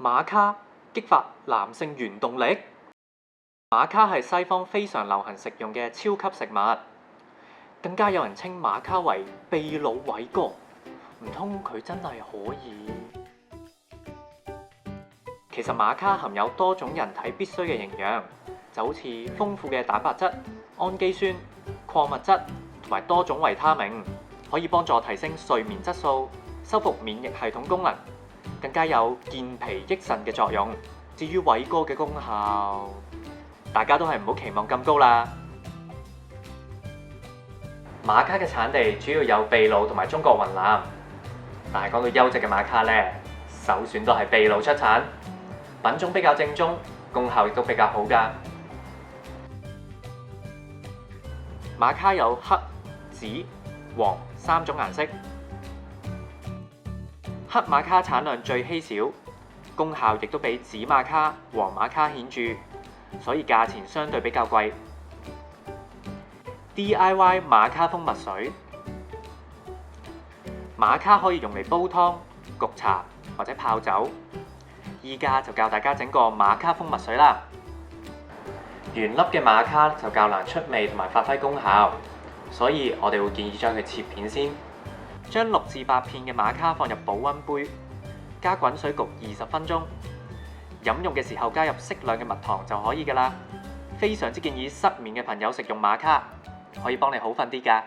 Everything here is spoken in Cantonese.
瑪卡激發男性原動力。瑪卡係西方非常流行食用嘅超級食物，更加有人稱瑪卡為秘魯偉哥。唔通佢真係可以？其實瑪卡含有多種人體必需嘅營養，就好似豐富嘅蛋白質、氨基酸、礦物質同埋多種維他命，可以幫助提升睡眠質素、修復免疫系統功能，更加有健脾益腎嘅作用。至於偉哥嘅功效，大家都係唔好期望咁高啦。瑪卡嘅產地主要有秘魯同埋中國雲南，但係講到優質嘅瑪卡呢，首選都係秘魯出產，品種比較正宗，功效亦都比較好㗎。瑪卡有黑、紫、黃3種顏色。黑瑪卡產量最稀少，功效亦都比紫瑪卡、黃瑪卡顯著，所以價錢相對比較貴。DIY 瑪卡蜂蜜水，瑪卡可以用嚟煲湯、焗茶或者泡酒。依家就教大家整個瑪卡蜂蜜水啦。原粒嘅瑪卡就較難出味同埋發揮功效，所以我哋會建議將佢切片先。將6至8片嘅瑪卡放入保溫杯，加滾水焗20分鐘。飲用嘅時候加入適量嘅蜜糖就可以㗎啦。非常之建議失眠嘅朋友食用瑪卡，可以幫你好瞓啲㗎。